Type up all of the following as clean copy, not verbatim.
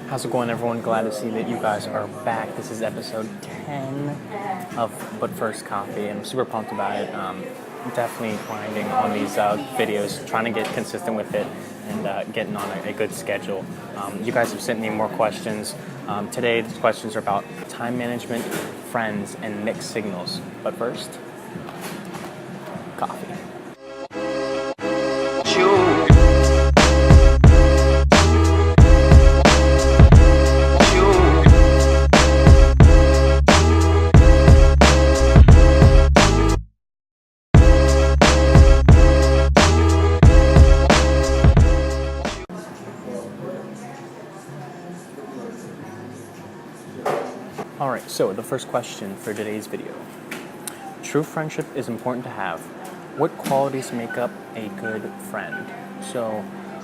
How's it going, everyone? Glad to see that you guys are back. This is episode 10 of But First Coffee, and I'm super pumped about it. Definitely grinding on these videos, trying to get consistent with it and getting on a good schedule. You guys have sent me more questions. Today, the questions are about time management, friends, and mixed signals. But first, coffee. Alright, so the first question for today's video. True friendship is important to have. What qualities make up a good friend? So,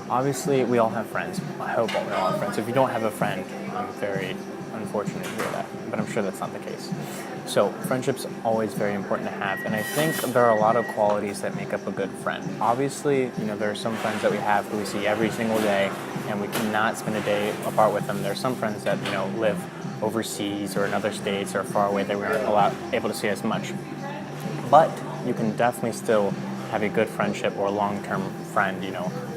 obviously we all have friends. I hope we all have friends. If you don't have a friend, I'm very unfortunate to hear that, but I'm sure that's not the case. So, friendship's always very important to have, and I think there are a lot of qualities that make up a good friend. Obviously, there are some friends that we have who we see every single day, and we cannot spend a day apart with them. There are some friends that, live overseas or in other states or far away that we aren't able to see as much. But you can definitely still have a good friendship or a long-term friend,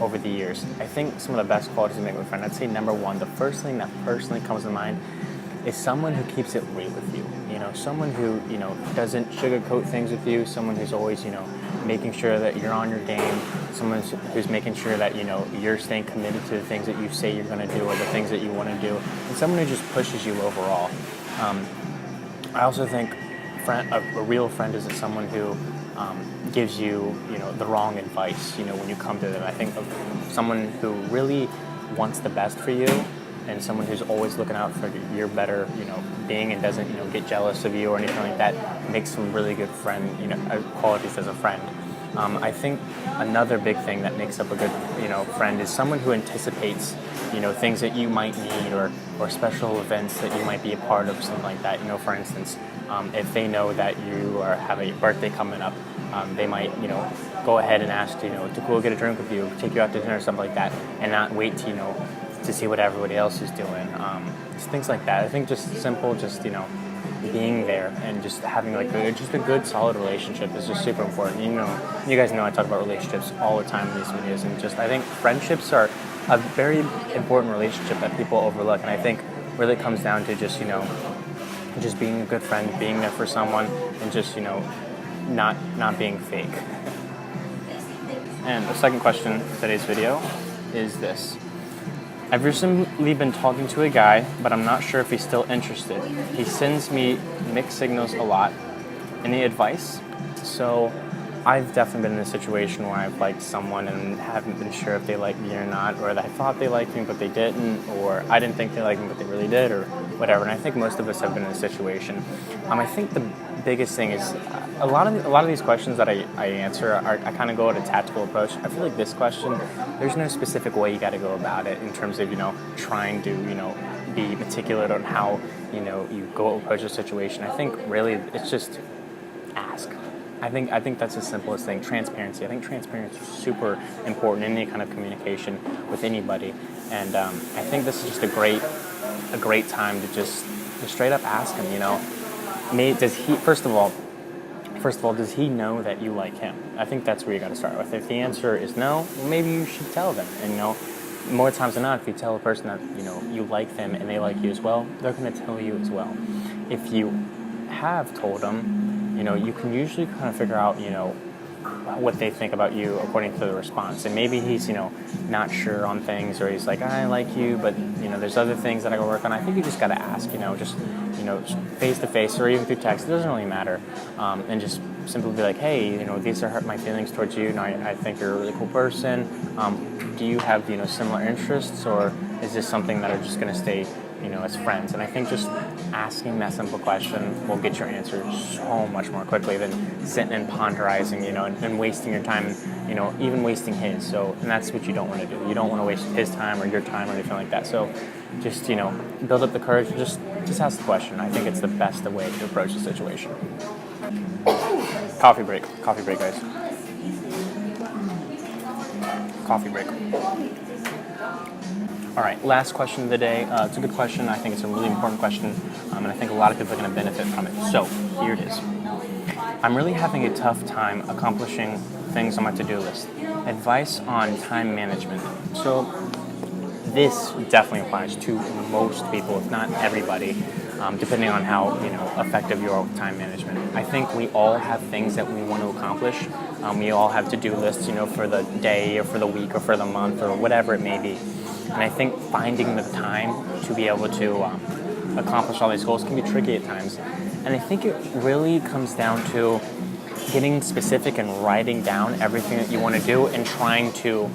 over the years. I think some of the best qualities to make with a friend, I'd say number one, the first thing that personally comes to mind is someone who keeps it real with you. Someone who, doesn't sugarcoat things with you, someone who's always, making sure that you're on your game, someone who's making sure that, you're staying committed to the things that you say you're going to do or the things that you want to do, and someone who just pushes you overall. I also think a real friend isn't someone who gives you, the wrong advice, when you come to them. I think of someone who really wants the best for you and someone who's always looking out for your better, being and doesn't, get jealous of you or anything like that makes some really good qualities as a friend. I think another big thing that makes up a good, friend is someone who anticipates, things that you might need or special events that you might be a part of, something like that. For instance, if they know that you have a birthday coming up, they might, go ahead and ask, to go get a drink with you, take you out to dinner or something like that, and not wait to see what everybody else is doing. Just things like that. I think just simple, being there and just having just a good solid relationship is just super important. You guys know I talk about relationships all the time in these videos, and I think friendships are a very important relationship that people overlook, and I think really comes down to just being a good friend, being there for someone, and just not being fake. And the second question for today's video is this. I've recently been talking to a guy, but I'm not sure if he's still interested. He sends me mixed signals a lot. Any advice? So I've definitely been in a situation where I've liked someone and haven't been sure if they like me or not, or I thought they liked me but they didn't, or I didn't think they liked me but they really did, or whatever. And I think most of us have been in a situation. I think the biggest thing is a lot of these questions that I answer I kind of go at a tactical approach. I feel like this question, there's no specific way you got to go about it in terms of trying to be meticulous on how you go approach a situation. I think really it's just ask. I think that's the simplest thing. Transparency. I think transparency is super important in any kind of communication with anybody, and I think this is just a great time to just straight up ask him. Does he first of all, does he know that you like him? I think that's where you got to start with. If the answer is no, maybe you should tell them. And more times than not, if you tell a person that you like them and they like you as well, they're going to tell you as well. If you have told them, you can usually kind of figure out what they think about you according to the response. And maybe he's not sure on things, or he's like, I like you, but there's other things that I gotta work on. I think you just got to ask, just face to face or even through text. It doesn't really matter, and just simply be like, hey, these are my feelings towards you, and I think you're a really cool person. Do you have similar interests, or is this something that are just going to stay as friends? And I think just asking that simple question will get your answer so much more quickly than sitting and ponderizing, and wasting your time, even wasting his. So, and that's what you don't want to do. You don't want to waste his time or your time or anything like that. So just, build up the courage, just ask the question. I think it's the best way to approach the situation. Coffee break, guys. Coffee break. All right, last question of the day. It's a good question. I think it's a really important question, and I think a lot of people are going to benefit from it. So here it is. I'm really having a tough time accomplishing things on my to-do list. Advice on time management. So this definitely applies to most people, if not everybody, depending on how effective you are with time management. I think we all have things that we want to accomplish. We all have to-do lists, for the day or for the week or for the month or whatever it may be. And I think finding the time to be able to accomplish all these goals can be tricky at times. And I think it really comes down to getting specific and writing down everything that you want to do and trying to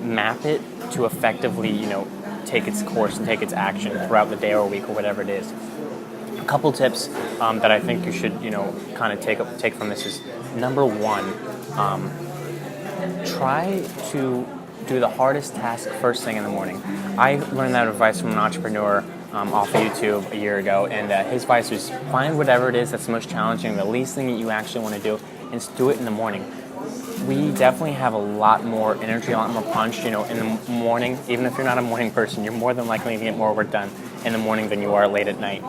map it to effectively, take its course and take its action throughout the day or week or whatever it is. A couple tips that I think you should, kind of take from this is, number one, try to do the hardest task first thing in the morning. I learned that advice from an entrepreneur off of YouTube a year ago, and his advice was find whatever it is that's the most challenging, the least thing that you actually want to do, and do it in the morning. We definitely have a lot more energy, a lot more punch, in the morning. Even if you're not a morning person, you're more than likely to get more work done in the morning than you are late at night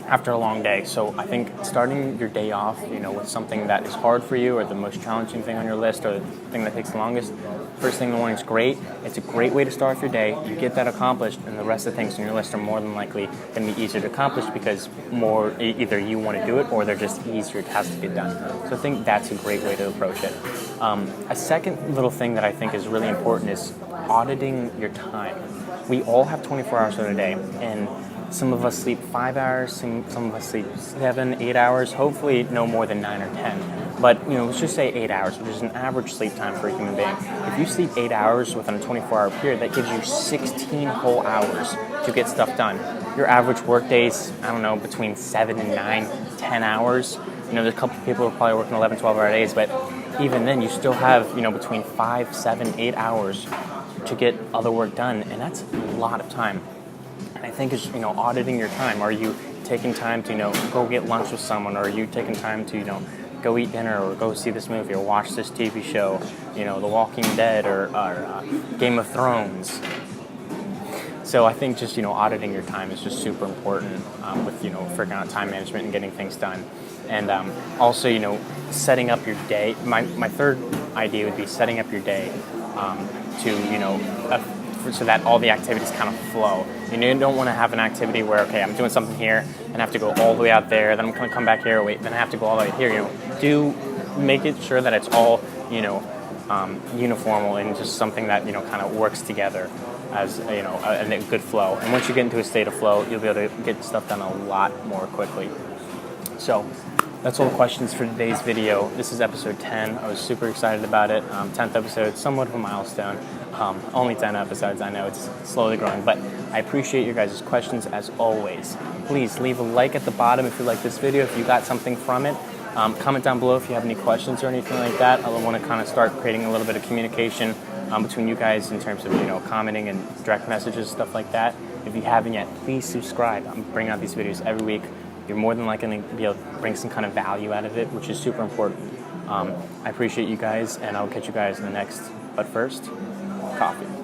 after a long day. So I think starting your day off, with something that is hard for you or the most challenging thing on your list or the thing that takes the longest, first thing in the morning is great. It's a great way to start off your day. You get that accomplished, and the rest of the things on your list are more than likely going to be easier to accomplish because either you want to do it or they're just easier tasks to get done. So I think that's a great way to approach it. A second little thing that I think is really important is auditing your time. We all have 24 hours in a day, and some of us sleep 5 hours, some of us sleep 7, 8 hours, hopefully no more than 9 or 10. But, let's just say 8 hours, which is an average sleep time for a human being. If you sleep 8 hours within a 24-hour period, that gives you 16 whole hours to get stuff done. Your average work days, between 7 and 9, 10 hours. There's a couple of people who are probably working 11, 12-hour days, but even then you still have, between 5, 7, 8 hours to get other work done, and that's a lot of time. And I think it's, auditing your time. Are you taking time to, go get lunch with someone? Or are you taking time to, go eat dinner or go see this movie or watch this TV show, The Walking Dead or Game of Thrones? So I think just, auditing your time is just super important with, figuring out time management and getting things done. And also, setting up your day. My third idea would be setting up your day so that all the activities kind of flow. You don't want to have an activity where, okay, I'm doing something here and I have to go all the way out there, then I'm going to come back here, wait, then I have to go all the way here. Do make it sure that it's all, uniform and just something that, kind of works together as, a good flow. And once you get into a state of flow, you'll be able to get stuff done a lot more quickly. So that's all the questions for today's video. This is episode 10. I was super excited about it. 10th episode, somewhat of a milestone. Only 10 episodes, I know it's slowly growing, but I appreciate your guys' questions as always. Please leave a like at the bottom if you like this video, if you got something from it. Comment down below if you have any questions or anything like that. I want to kind of start creating a little bit of communication between you guys in terms of, commenting and direct messages, stuff like that. If you haven't yet, please subscribe. I'm bringing out these videos every week. You're more than likely to be able to bring some kind of value out of it, which is super important. I appreciate you guys, and I'll catch you guys in the next. But first, coffee.